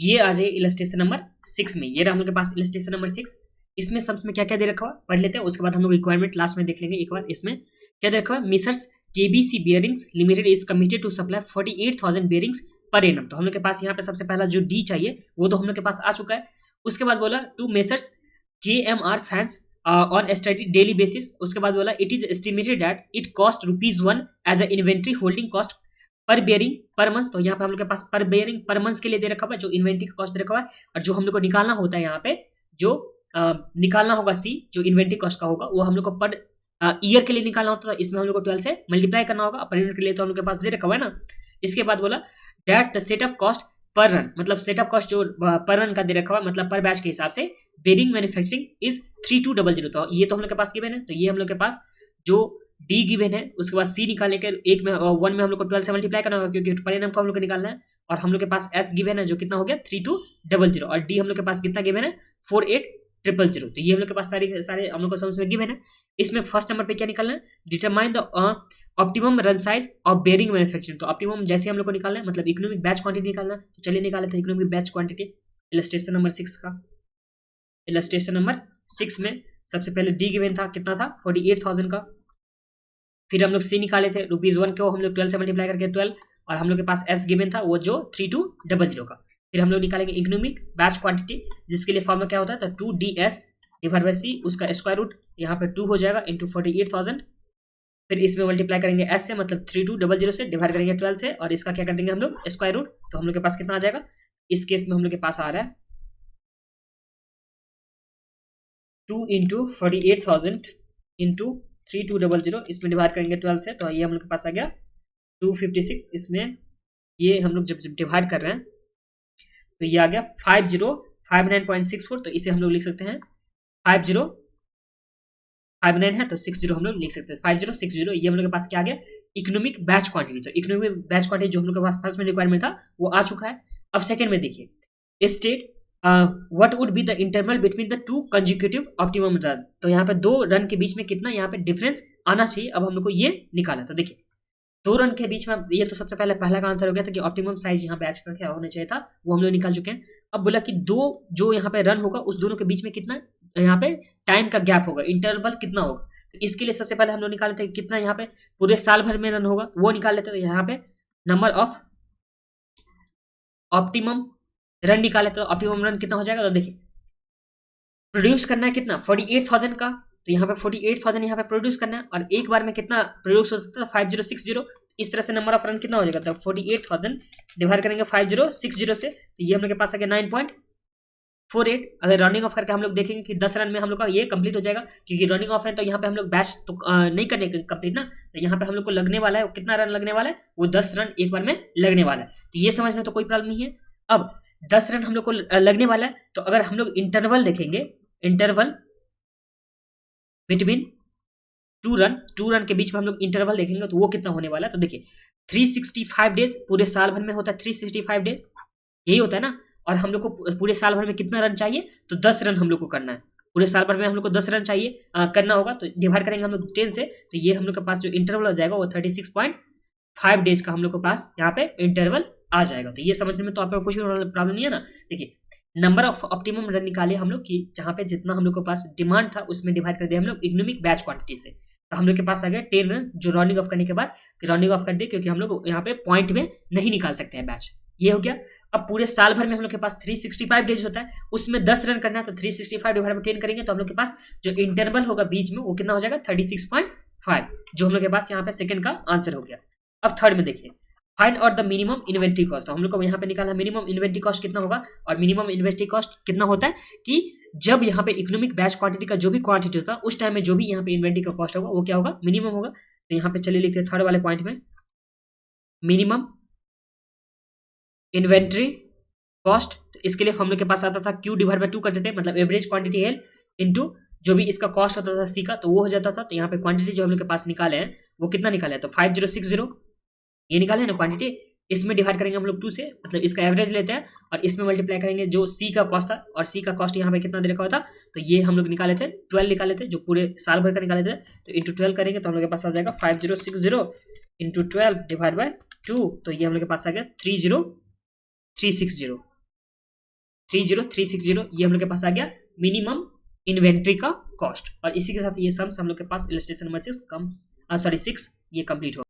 ये आ जाए illustration number 6 में। ये रहा हम लोग के पास इलस्ट्रेशन नंबर 6। इसमें सम्स में क्या क्या दे रखा हुआ पढ़ लेते हैं, उसके बाद हम लोग रिक्वायरमेंट लास्ट में देख लेंगे एक बार। इसमें क्या दे रखा हुआ, messrs KBC bearings limited is committed to supply 48,000 bearings per annum. तो हम लोग के पास यहाँ पे सबसे पहला जो डी चाहिए वो तो हम लोग के पास आ चुका है। उसके बाद बोला to messrs KMR fans on study daily basis. उसके बाद बोला it is estimated that it cost ₹1 as a inventory holding cost per bearing per month. तो यहाँ पे हम लोग के पास पर बेयरिंग पर मंथ के लिए दे रखा हुआ है, जो इन्वेंट्री का कॉस्ट दे रखा हुआ है। और जो हम लोग को निकालना होता है यहाँ पे जो निकालना होगा सी, जो इन्वेंट्री कॉस्ट का होगा वो हम लोग को पर ईयर के लिए निकालना होता है। इसमें हम लोग को 12 से मल्टीप्लाई करना होगा। पर यूनिट के लिए तो हम लोग के पास दे रखा हुआ है ना। इसके बाद बोला that the set of cost per run, मतलब सेट ऑफ कॉस्ट जो पर रन का दे रखा हुआ मतलब पर बैच के हिसाब से बेयरिंग मैन्युफैक्चरिंग इज 3200। तो ये तो हम लोग के पास गिवन है। तो ये हम लोग के पास जो डी गिवन है। उसके बाद सी निकालने के एक में 1 में हम लोग को 12 से मल्टीप्लाई करना होगा क्योंकि परिणाम को हम लोग को निकालना है। और हम लोग के पास एस गिवन है जो कितना हो गया 3200 और डी हम लोग के पास कितना गिवन है 48,000। तो ये हम लोग के पास सारे हम लोग को समझ में गिवन है। इसमें फर्स्ट नंबर पे क्या निकालना है, determine the optimum run size of bearing manufacturing. तो ऑप्टिमम जैसे हम लोग को निकालना है मतलब इकोनॉमिक बैच क्वांटिटी निकालना है। तो चलिए निकाल लेते हैं economic batch quantity illustration number 6 का। इलस्ट्रेशन नंबर 6 में सबसे पहले डी गिवन था कितना था 48,000 का। फिर हम लोग सी निकाले थे ₹1 को हम लोग 12 से मल्टीप्लाई करके 12 और हम लोग के पास एस गिवन था वो जो 3200 का। फिर हम लोग निकालेंगे इकोनॉमिक बैच क्वांटिटी जिसके लिए फॉर्मूला क्या होता है तो 2DS डिवाइड बाय सी, उसका स्क्वायर रूट यहाँ पे 2 हो जाएगा इंटू 48,000। फिर इसमें मल्टीप्लाई करेंगे एस से मतलब 3200 से डिवाइड करेंगे 12 से और इसका क्या कर देंगे हम लोग स्क्वायर रूट। तो हम लोग के पास कितना आ जाएगा, इस केस में हम लोग के पास आ रहा है 2 इंटू 48,000 इंटू 3200, इसमें डिवाइड करेंगे 12 से तो ये हम लोग के पास आ गया 256। इसमें ये हम लोग जब डिवाइड कर रहे हैं तो ये आ गया 5059.64। तो इसे हम लोग लिख सकते हैं 5059 है तो 60 हम लोग लिख सकते हैं 5060। ये हम लोग के पास क्या आ गया इकोनॉमिक बैच क्वांटिटी। तो इकोनॉमिक बैच क्वांटिटी जो हम लोग के पास फर्स्ट में रिक्वायरमेंट था वो आ चुका है। अब सेकंड में देखिए state what would be the interval between the two consecutive optimum run. तो यहाँ पे 2 रन के बीच में कितना यहाँ पे डिफरेंस आना चाहिए। अब हम लोग को ये निकाला तो देखिए 2 रन के बीच में ये तो सबसे पहले पहला का आंसर हो गया था कि ऑप्टिमम साइज यहाँ बैच का क्या होना चाहिए था वो हम लोग निकाल चुके हैं। अब बोला कि 2 जो यहाँ पे रन होगा उस दोनों के बीच में कितना यहाँ पे टाइम का गैप होगा, इंटरवल कितना होगा। तो इसके लिए सबसे पहले हम लोग निकाल लेते हैं कितना यहाँ पे पूरे साल भर में रन होगा वो निकाल लेते हैं। तो यहाँ पे नंबर ऑफ ऑप्टिमम रन निकाले तो ऑप्टिमम रन कितना हो जाएगा। तो देखिए प्रोड्यूस करना है कितना 48,000 का। तो यहाँ पे 48,000 यहाँ पे प्रोड्यूस करना है और एक बार में कितना प्रोड्यूस हो सकता है 5060। इस तरह से नंबर ऑफ रन कितना हो जाएगा तो 48,000 डिवाइड करेंगे 5060 से तो ये हम लोग के पास आ गया 9.48। अगर रनिंग ऑफ करके हम लोग देखेंगे कि 10 रन में हम लोग का ये कंप्लीट हो जाएगा क्योंकि रनिंग ऑफ है तो यहाँ पे हम लोग बैच तो नहीं करने कंप्लीट ना। तो यहाँ पे हम लोग को लगने वाला है कितना रन लगने वाला है वो 10 रन एक बार में लगने वाला है। तो ये समझने तो कोई प्रॉब्लम नहीं है। अब 10 रन हम लोग को लगने वाला है तो अगर हम लोग इंटरवल देखेंगे इंटरवल बिटवीन 2 रन के बीच में हम लोग इंटरवल देखेंगे तो वो कितना होने वाला है। तो देखिए 365 डेज पूरे साल भर में होता है 365 डेज यही होता है ना। और हम लोग को पूरे साल भर में कितना रन चाहिए तो 10 रन हम लोग को करना है। पूरे साल भर में हम लोग को 10 रन चाहिए करना होगा तो डिवाइड करेंगे हम लोग 10 से तो ये हम लोग के पास जो इंटरवल हो जाएगा वो 36.5 डेज का हम लोग के पास यहाँ पे इंटरवल आ जाएगा। तो ये समझने में तो आपको कुछ भी प्रॉब्लम नहीं है ना। देखिए नंबर ऑफ ऑप्टिमम रन निकाले हम लोग की जहाँ पे जितना हम लोग के पास डिमांड था उसमें डिवाइड कर दिया हम लोग इकोनॉमिक बैच क्वांटिटी से। तो हम लोग के पास आ गया 10 रन जो राउंडिंग ऑफ करने के बाद राउंडिंग ऑफ कर दिए क्योंकि हम लोग यहाँ पे पॉइंट में नहीं निकाल सकते हैं बैच। ये हो गया। अब पूरे साल भर में हम लोग के पास 365 डेज होता है उसमें 10 रन करना है तो 365 डिवाइड बाय 10 करेंगे तो हम लोग के पास जो इंटरवल होगा बीच में वो कितना हो जाएगा 36.5 जो हम लोग के पास यहाँ पे सेकंड का आंसर हो गया। अब थर्ड में देखिए find out the minimum inventory cost. तो हम लोग को यहाँ पे निकाला मिनिमम इन्वेंट्री कॉस्ट कितना होगा और मिनिमम इन्वेंट्री कॉस्ट कितना होता है कि जब यहाँ पे इकोनॉमिक बैच क्वांटिटी का जो भी क्वांटिटी होता है उस टाइम में जो भी यहाँ पे इन्वेंट्री का कॉस्ट होगा वो क्या होगा मिनिमम होगा। तो यहाँ पे चलिए लिखते हैं थर्ड वाले पॉइंट में मिनिमम इन्वेंट्री कॉस्ट। तो इसके लिए हम लोग के पास आता था Q डिवाइड बाय 2 करते थे मतलब एवरेज क्वांटिटी है इनटू जो भी इसका कॉस्ट होता था C का तो वो हो जाता था। तो यहाँ पे क्वांटिटी जो हम लोग के पास निकाले हैं वो कितना निकाले हैं तो 5060 ये निकाले हैं ना क्वांटिटी। इसमें डिवाइड करेंगे हम लोग 2 से मतलब इसका एवरेज लेते हैं और इसमें मल्टीप्लाई करेंगे जो C का कॉस्ट था और C का कॉस्ट यहाँ पे कितना दे रखा हुआ था तो ये हम लोग निकाले थे 12 निकाले थे जो पूरे साल भर का निकाले थे। तो इंटू 12 करेंगे तो हम लोग के पास आ जाएगा 5060 इंटू 12 डिवाइड बाय 2 तो ये हम लोग के पास आ गया 30360। 30360 ये हम लोग के पास आ गया मिनिमम इन्वेंट्री का कॉस्ट। और इसी के साथ ये सम्स हम लोग के पास इलस्ट्रेशन नंबर 6 कम्स 6 ये कंप्लीट हो